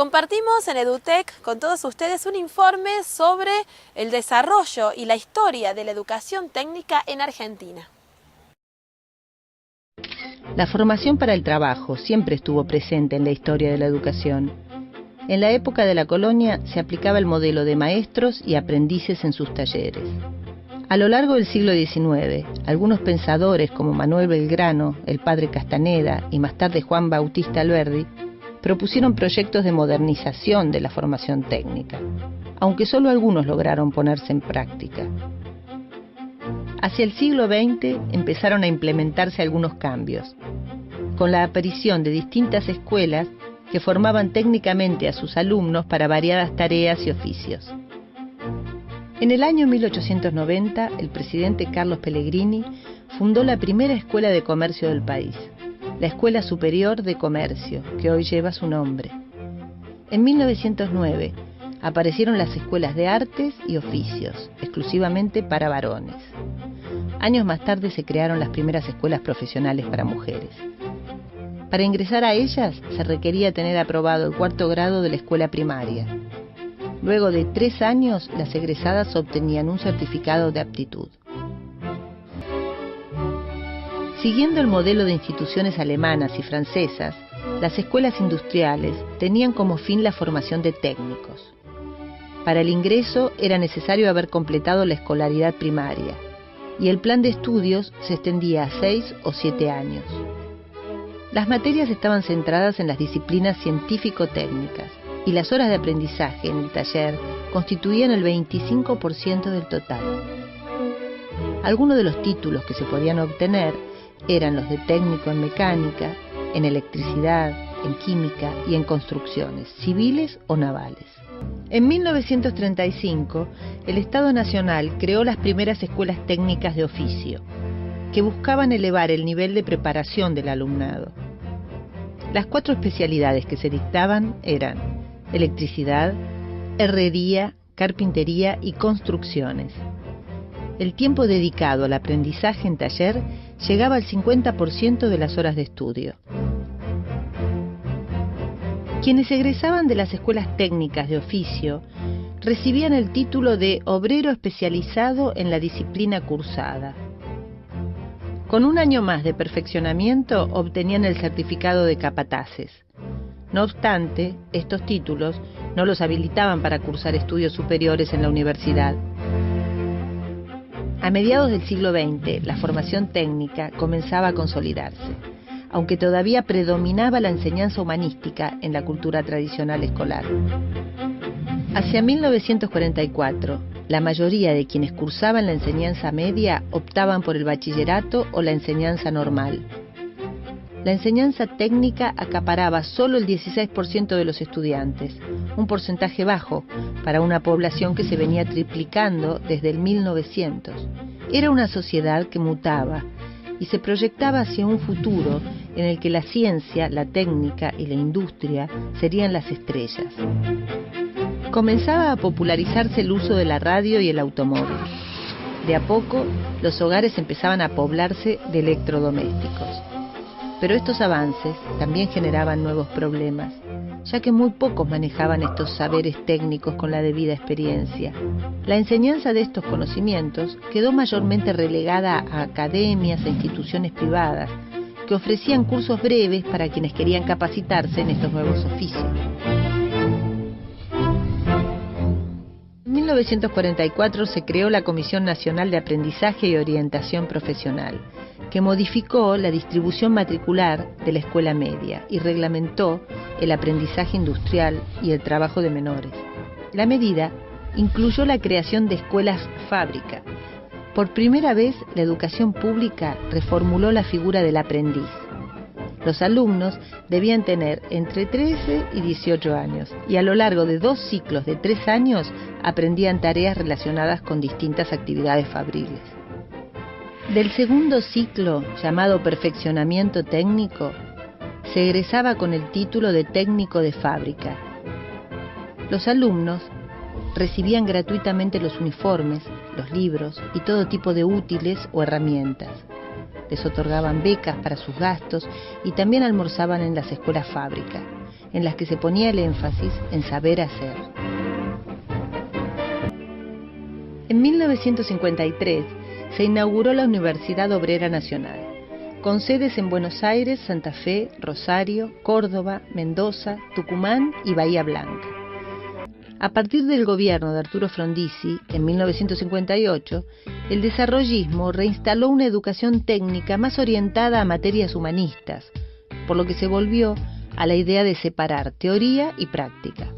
Compartimos en EduTech con todos ustedes un informe sobre el desarrollo y la historia de la educación técnica en Argentina. La formación para el trabajo siempre estuvo presente en la historia de la educación. En la época de la colonia se aplicaba el modelo de maestros y aprendices en sus talleres. A lo largo del siglo XIX, algunos pensadores como Manuel Belgrano, el padre Castaneda y más tarde Juan Bautista Alberdi propusieron proyectos de modernización de la formación técnica, aunque solo algunos lograron ponerse en práctica. Hacia el siglo XX empezaron a implementarse algunos cambios, con la aparición de distintas escuelas que formaban técnicamente a sus alumnos para variadas tareas y oficios. En el año 1890, el presidente Carlos Pellegrini fundó la primera escuela de comercio del país, la Escuela Superior de Comercio, que hoy lleva su nombre. En 1909 aparecieron las escuelas de artes y oficios, exclusivamente para varones. Años más tarde se crearon las primeras escuelas profesionales para mujeres. Para ingresar a ellas se requería tener aprobado el 4º grado de la escuela primaria. Luego de 3 años, las egresadas obtenían un certificado de aptitud. Siguiendo el modelo de instituciones alemanas y francesas, las escuelas industriales tenían como fin la formación de técnicos. Para el ingreso era necesario haber completado la escolaridad primaria, y el plan de estudios se extendía a 6 o 7 años. Las materias estaban centradas en las disciplinas científico-técnicas, y las horas de aprendizaje en el taller constituían el 25% del total. Algunos de los títulos que se podían obtener eran los de técnico en mecánica, en electricidad, en química y en construcciones, civiles o navales. En 1935, el Estado Nacional creó las primeras escuelas técnicas de oficio, que buscaban elevar el nivel de preparación del alumnado. Las 4 especialidades que se dictaban eran electricidad, herrería, carpintería y construcciones. El tiempo dedicado al aprendizaje en taller llegaba al 50% de las horas de estudio. Quienes egresaban de las escuelas técnicas de oficio recibían el título de obrero especializado en la disciplina cursada. Con un año más de perfeccionamiento obtenían el certificado de capataces. No obstante, estos títulos no los habilitaban para cursar estudios superiores en la universidad. A mediados del siglo XX, la formación técnica comenzaba a consolidarse, aunque todavía predominaba la enseñanza humanística en la cultura tradicional escolar. Hacia 1944, la mayoría de quienes cursaban la enseñanza media optaban por el bachillerato o la enseñanza normal. La enseñanza técnica acaparaba solo el 16% de los estudiantes, un porcentaje bajo para una población que se venía triplicando desde el 1900. Era una sociedad que mutaba y se proyectaba hacia un futuro en el que la ciencia, la técnica y la industria serían las estrellas. Comenzaba a popularizarse el uso de la radio y el automóvil. De a poco, los hogares empezaban a poblarse de electrodomésticos. Pero estos avances también generaban nuevos problemas, ya que muy pocos manejaban estos saberes técnicos con la debida experiencia. La enseñanza de estos conocimientos quedó mayormente relegada a academias e instituciones privadas, que ofrecían cursos breves para quienes querían capacitarse en estos nuevos oficios. En 1944 se creó la Comisión Nacional de Aprendizaje y Orientación Profesional, que modificó la distribución matricular de la escuela media y reglamentó el aprendizaje industrial y el trabajo de menores. La medida incluyó la creación de escuelas fábrica. Por primera vez, la educación pública reformuló la figura del aprendiz. Los alumnos debían tener entre 13 y 18 años y a lo largo de 2 ciclos de 3 años aprendían tareas relacionadas con distintas actividades fabriles. Del segundo ciclo, llamado perfeccionamiento técnico, se egresaba con el título de técnico de fábrica. Los alumnos recibían gratuitamente los uniformes, los libros y todo tipo de útiles o herramientas. Les otorgaban becas para sus gastos y también almorzaban en las escuelas fábrica. en las que se ponía el énfasis en saber hacer. En 1953 se inauguró la Universidad Obrera Nacional, con sedes en Buenos Aires, Santa Fe, Rosario, Córdoba, Mendoza, Tucumán y Bahía Blanca. A partir del gobierno de Arturo Frondizi, en 1958, el desarrollismo reinstaló una educación técnica más orientada a materias humanistas, por lo que se volvió a la idea de separar teoría y práctica.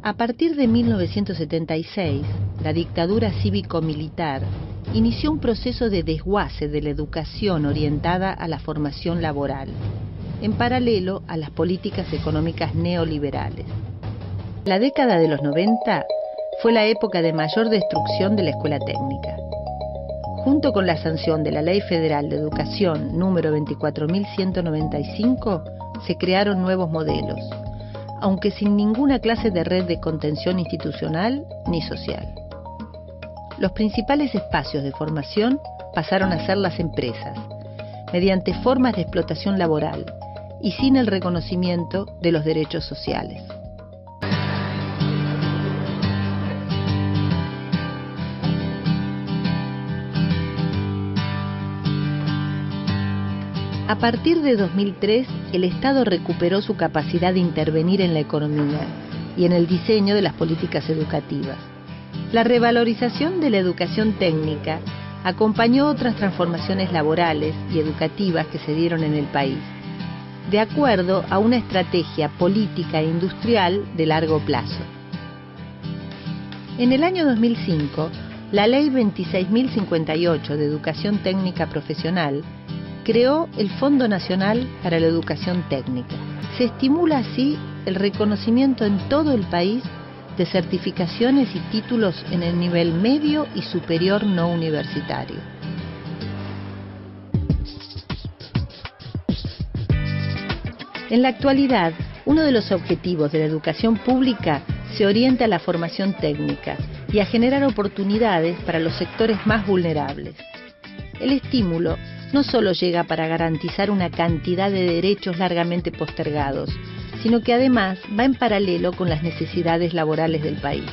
A partir de 1976, la dictadura cívico-militar inició un proceso de desguace de la educación orientada a la formación laboral, en paralelo a las políticas económicas neoliberales. La década de los 90 fue la época de mayor destrucción de la escuela técnica. Junto con la sanción de la Ley Federal de Educación número 24.195, se crearon nuevos modelos, aunque sin ninguna clase de red de contención institucional ni social. Los principales espacios de formación pasaron a ser las empresas, mediante formas de explotación laboral y sin el reconocimiento de los derechos sociales. A partir de 2003, el Estado recuperó su capacidad de intervenir en la economía y en el diseño de las políticas educativas. La revalorización de la educación técnica acompañó otras transformaciones laborales y educativas que se dieron en el país, de acuerdo a una estrategia política e industrial de largo plazo. En el año 2005, la Ley 26.058 de Educación Técnica Profesional creó el Fondo Nacional para la Educación Técnica. Se estimula así el reconocimiento en todo el país de certificaciones y títulos en el nivel medio y superior no universitario. En la actualidad, uno de los objetivos de la educación pública se orienta a la formación técnica y a generar oportunidades para los sectores más vulnerables. El estímulo no solo llega para garantizar una cantidad de derechos largamente postergados, sino que además va en paralelo con las necesidades laborales del país.